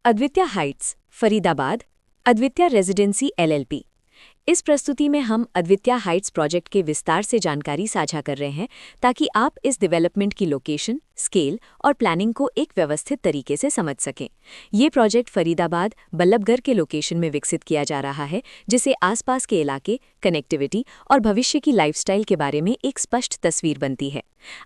Advitya Heights, Faridabad, Advitya residency LLP. इस प्रस्तुति में हम अद्वित्य हाइट्स प्रोजेक्ट के विस्तार से जानकारी साझा कर रहे हैं ताकि आप इस डेवलपमेंट की लोकेशन, स्केल और प्लानिंग को एक व्यवस्थित तरीके से समझ सकें। ये प्रोजेक्ट फरीदाबाद, बल्लभगढ़ के लोकेशन में विकसित किया जा रहा है, जिससे आसपास के इलाके, कनेक्टिविटी और भविष्य की लाइफस्टाइल के बारे में एक स्पष्ट तस्वीर बनती है।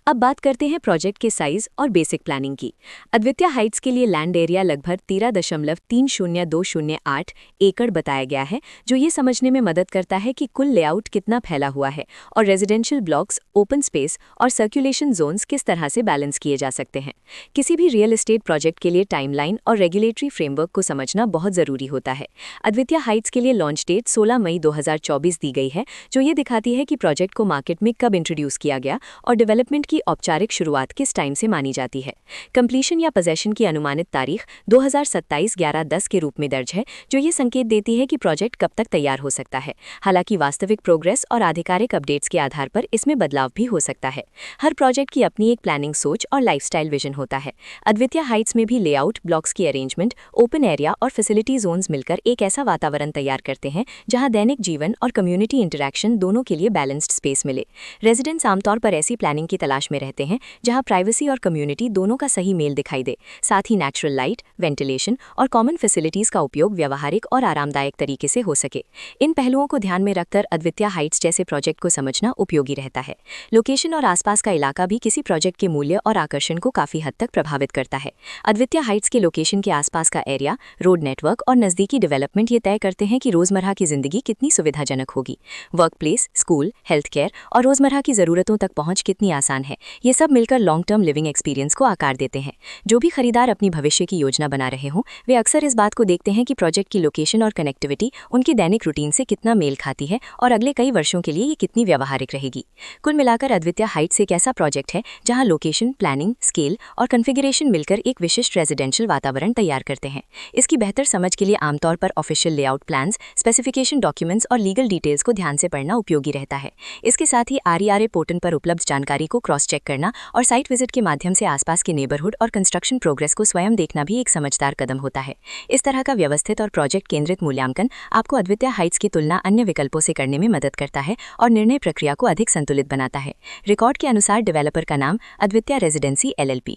अब बात करते हैं प्रोजेक्ट के साइज और बेसिक प्लानिंग की। अद्वित्य हाइट्स के लिए लैंड एरिया लगभग 13.30208 एकड़ बताया गया है, जो ये समझने में मदद करता है कि कुल लेआउट कितना फैला हुआ है और रेजिडेंशियल ब्लॉक्स, ओपन स्पेस और सर्कुलेशन जोन्स किस तरह से बैलेंस किए जा सकते हैं। किसी भी रियल एस्टेट प्रोजेक्ट के लिए टाइमलाइन और रेगुलेटरी फ्रेमवर्क को समझना बहुत जरूरी होता है। अद्वित्य हाइट्स के लिए लॉन्च डेट 16 मई 2024 दी गई है, जो ये दिखाती है कि प्रोजेक्ट को मार्केट में कब इंट्रोड्यूस किया गया और डेवलपमेंट की औपचारिक शुरुआत किस टाइम से मानी जाती है। कंप्लीशन या पोजेशन की अनुमानित तारीख 2027-11-10 के रूप में दर्ज है, जो ये संकेत देती है कि प्रोजेक्ट कब तक तैयार हो सकता है। हालांकि वास्तविक प्रोग्रेस और आधिकारिक अपडेट्स के आधार पर इसमें बदलाव भी हो सकता है। हर प्रोजेक्ट की अपनी एक प्लानिंग सोच और लाइफस्टाइल विजन होता है। अद्वित्य हाइट्स में भी लेआउट, ब्लॉक्स की अरेंजमेंट, ओपन एरिया और फैसिलिटी जोन्स मिलकर एक ऐसा वातावरण तैयार करते हैं जहां दैनिक जीवन और कम्युनिटी इंटरैक्शन दोनों के लिए बैलेंस्ड स्पेस मिले। रेजिडेंट्स आमतौर पर ऐसी प्लानिंग की तलाश में रहते हैं जहां प्राइवेसी और कम्युनिटी दोनों का सही मेल दिखाई दे। साथ ही नेचुरल लाइट, वेंटिलेशन और कॉमन फैसिलिटीज का उपयोग व्यवहारिक और आरामदायक तरीके से हो सके। इन पहलुओं को ध्यान में रखकर अद्वित्य हाइट्स जैसे प्रोजेक्ट को समझना उपयोगी रहता है। लोकेशन और आसपास का इलाका भी किसी प्रोजेक्ट के मूल्य और आकर्षण को काफी हद तक प्रभावित करता है। अद्वित्य हाइट्स के लोकेशन के आसपास का एरिया, रोड नेटवर्क और नजदीकी डेवलपमेंट ये तय करते हैं कि रोजमर्रा की जिंदगी कितनी सुविधाजनक होगी। Work place, school, health care और रोजमर्रा की जरूरतों तक पहुंच कितनी आसान है, ये सब मिलकर लॉन्ग टर्म लिविंग एक्सपीरियंस को आकार देते हैं। जो भी खरीदार अपनी भविष्य की योजना बना रहे हों, वे अक्सर इस बात को देखते हैं कि प्रोजेक्ट की लोकेशन और कनेक्टिविटी उनकी दैनिक रूटीन से कितना मेल खाती है और अगले कई वर्षों के लिए ये कितनी व्यावहारिक रहेगी। कुल मिलाकर अद्वित्य हाइट्स एक ऐसा प्रोजेक्ट है जहां लोकेशन, प्लानिंग, स्केल और कॉन्फ़िगरेशन मिलकर एक विशिष्ट रेजिडेंशियल वातावरण तैयार करते हैं। इसकी बेहतर समझ के लिए आमतौर पर official layout plans, specification documents और लीगल डिटेल्स को ध्यान से पढ़ना उपयोगी रहता है। इसके साथ ही RERA पोर्टल पर उपलब्ध जानकारी को क्रॉस चेक करना और साइट विजिट के माध्यम से आसपास के नेबरहुड और कंस्ट्रक्शन प्रोग्रेस को स्वयं देखना भी एक समझदार कदम होता है। इस तरह का व्यवस्थित और प्रोजेक्ट केंद्रित मूल्यांकन आपको अद्वित्य हाइट्स की तुलना अन्य विकल्पों से करने में मदद करता है और निर्णय प्रक्रिया को अधिक संतुलित बनाता है। रिकॉर्ड के अनुसार डेवलपर का नाम अद्वित्य रेजिडेंसी LLP।